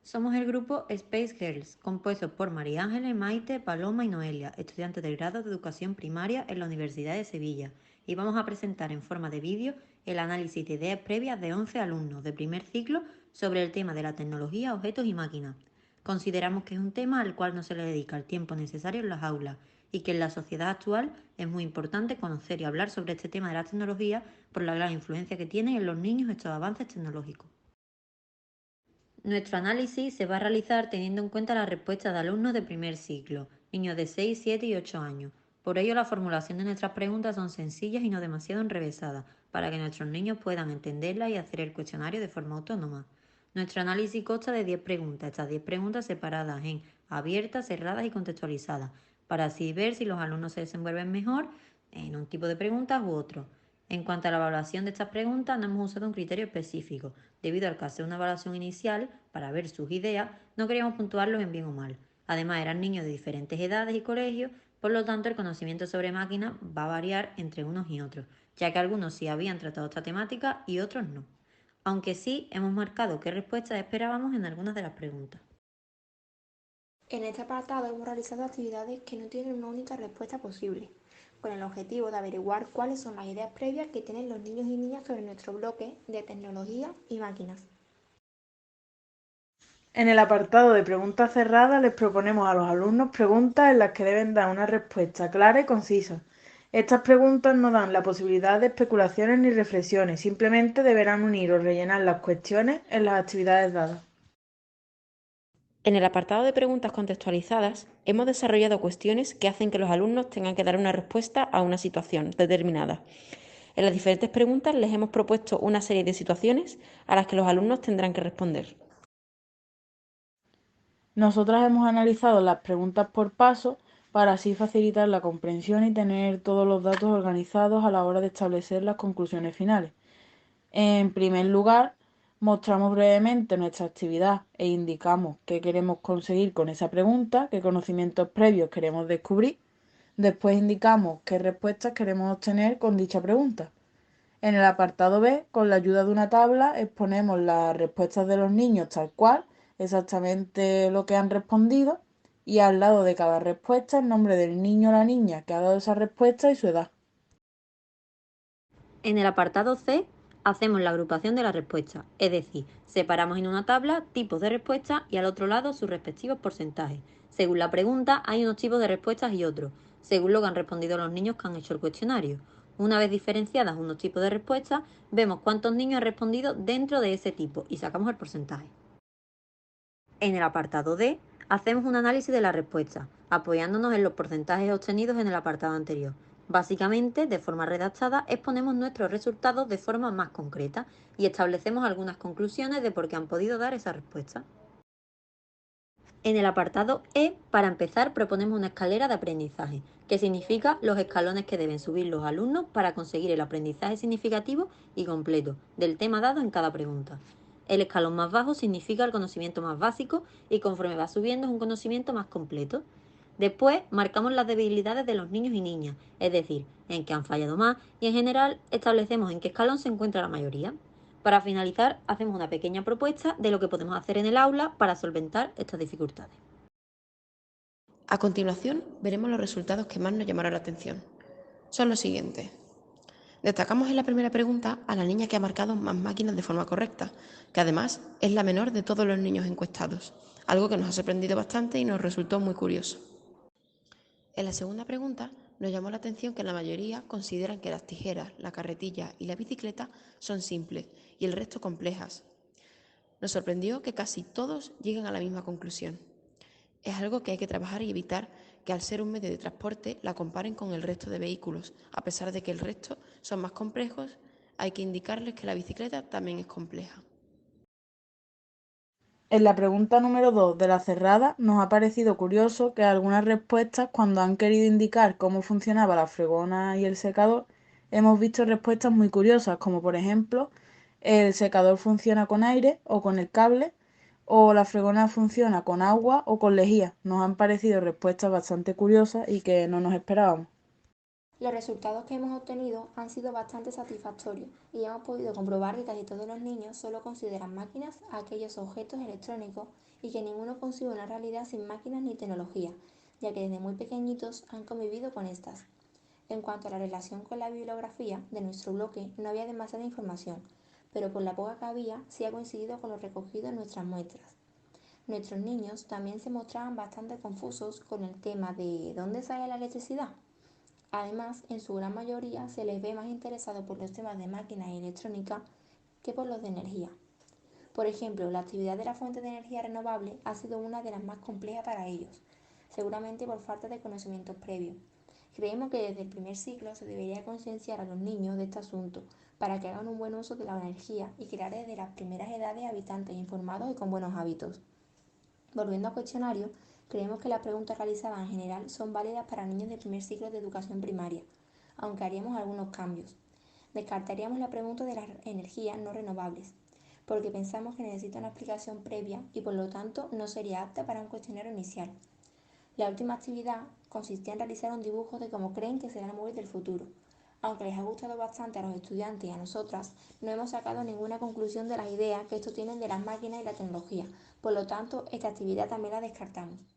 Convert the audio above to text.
Somos el grupo Space Girls, compuesto por María Ángeles, Maite, Paloma y Noelia, estudiantes del grado de Educación Primaria en la Universidad de Sevilla, y vamos a presentar en forma de vídeo el análisis de ideas previas de 11 alumnos de primer ciclo sobre el tema de la tecnología, objetos y máquinas. Consideramos que es un tema al cual no se le dedica el tiempo necesario en las aulas y que en la sociedad actual es muy importante conocer y hablar sobre este tema de la tecnología por la gran influencia que tienen en los niños estos avances tecnológicos. Nuestro análisis se va a realizar teniendo en cuenta las respuestas de alumnos de primer ciclo, niños de 6, 7 y 8 años. Por ello, la formulación de nuestras preguntas son sencillas y no demasiado enrevesadas, para que nuestros niños puedan entenderlas y hacer el cuestionario de forma autónoma. Nuestro análisis consta de 10 preguntas, estas 10 preguntas separadas en abiertas, cerradas y contextualizadas, para así ver si los alumnos se desenvuelven mejor en un tipo de preguntas u otro. En cuanto a la evaluación de estas preguntas, no hemos usado un criterio específico, debido al que hacer una evaluación inicial para ver sus ideas no queríamos puntuarlos en bien o mal. Además, eran niños de diferentes edades y colegios, por lo tanto el conocimiento sobre máquinas va a variar entre unos y otros, ya que algunos sí habían tratado esta temática y otros no. Aunque sí hemos marcado qué respuestas esperábamos en algunas de las preguntas. En este apartado hemos realizado actividades que no tienen una única respuesta posible, con el objetivo de averiguar cuáles son las ideas previas que tienen los niños y niñas sobre nuestro bloque de tecnología y máquinas. En el apartado de preguntas cerradas les proponemos a los alumnos preguntas en las que deben dar una respuesta clara y concisa. Estas preguntas no dan la posibilidad de especulaciones ni reflexiones, simplemente deberán unir o rellenar las cuestiones en las actividades dadas. En el apartado de preguntas contextualizadas, hemos desarrollado cuestiones que hacen que los alumnos tengan que dar una respuesta a una situación determinada. En las diferentes preguntas les hemos propuesto una serie de situaciones a las que los alumnos tendrán que responder. Nosotras hemos analizado las preguntas por paso para así facilitar la comprensión y tener todos los datos organizados a la hora de establecer las conclusiones finales. En primer lugar, mostramos brevemente nuestra actividad e indicamos qué queremos conseguir con esa pregunta, qué conocimientos previos queremos descubrir. Después indicamos qué respuestas queremos obtener con dicha pregunta. En el apartado B, con la ayuda de una tabla, exponemos las respuestas de los niños tal cual, exactamente lo que han respondido, y al lado de cada respuesta el nombre del niño o la niña que ha dado esa respuesta y su edad. En el apartado C hacemos la agrupación de las respuestas, es decir, separamos en una tabla tipos de respuestas y al otro lado sus respectivos porcentajes. Según la pregunta hay unos tipos de respuestas y otros, según lo que han respondido los niños que han hecho el cuestionario. Una vez diferenciadas unos tipos de respuestas, vemos cuántos niños han respondido dentro de ese tipo y sacamos el porcentaje. En el apartado D, hacemos un análisis de la respuesta, apoyándonos en los porcentajes obtenidos en el apartado anterior. Básicamente, de forma redactada, exponemos nuestros resultados de forma más concreta y establecemos algunas conclusiones de por qué han podido dar esa respuesta. En el apartado E, para empezar, proponemos una escalera de aprendizaje, que significa los escalones que deben subir los alumnos para conseguir el aprendizaje significativo y completo del tema dado en cada pregunta. El escalón más bajo significa el conocimiento más básico y conforme va subiendo es un conocimiento más completo. Después marcamos las debilidades de los niños y niñas, es decir, en qué han fallado más y en general establecemos en qué escalón se encuentra la mayoría. Para finalizar, hacemos una pequeña propuesta de lo que podemos hacer en el aula para solventar estas dificultades. A continuación, veremos los resultados que más nos llamaron la atención. Son los siguientes. Destacamos en la primera pregunta a la niña que ha marcado más máquinas de forma correcta, que además es la menor de todos los niños encuestados, algo que nos ha sorprendido bastante y nos resultó muy curioso. En la segunda pregunta nos llamó la atención que la mayoría consideran que las tijeras, la carretilla y la bicicleta son simples y el resto complejas. Nos sorprendió que casi todos lleguen a la misma conclusión. Es algo que hay que trabajar y evitar que al ser un medio de transporte la comparen con el resto de vehículos. A pesar de que el resto son más complejos, hay que indicarles que la bicicleta también es compleja. En la pregunta número 2 de la cerrada nos ha parecido curioso que algunas respuestas, cuando han querido indicar cómo funcionaba la fregona y el secador, hemos visto respuestas muy curiosas, como por ejemplo, el secador funciona con aire o con el cable, o la fregona funciona con agua o con lejía. Nos han parecido respuestas bastante curiosas y que no nos esperábamos. Los resultados que hemos obtenido han sido bastante satisfactorios y hemos podido comprobar que casi todos los niños solo consideran máquinas a aquellos objetos electrónicos y que ninguno concibe una realidad sin máquinas ni tecnología, ya que desde muy pequeñitos han convivido con estas. En cuanto a la relación con la bibliografía de nuestro bloque, no había demasiada información, pero por la poca que había sí ha coincidido con lo recogido en nuestras muestras. Nuestros niños también se mostraban bastante confusos con el tema de ¿dónde sale la electricidad? Además, en su gran mayoría se les ve más interesados por los temas de máquinas y electrónica que por los de energía. Por ejemplo, la actividad de la fuente de energía renovable ha sido una de las más complejas para ellos, seguramente por falta de conocimientos previos. Creemos que desde el primer ciclo se debería concienciar a los niños de este asunto para que hagan un buen uso de la energía y crear desde las primeras edades habitantes informados y con buenos hábitos. Volviendo al cuestionario, creemos que las preguntas realizadas en general son válidas para niños de primer ciclo de educación primaria, aunque haríamos algunos cambios. Descartaríamos la pregunta de las energías no renovables, porque pensamos que necesita una explicación previa y por lo tanto no sería apta para un cuestionario inicial. La última actividad consistía en realizar un dibujo de cómo creen que será el móvil del futuro. Aunque les ha gustado bastante a los estudiantes y a nosotras, no hemos sacado ninguna conclusión de las ideas que estos tienen de las máquinas y la tecnología. Por lo tanto, esta actividad también la descartamos.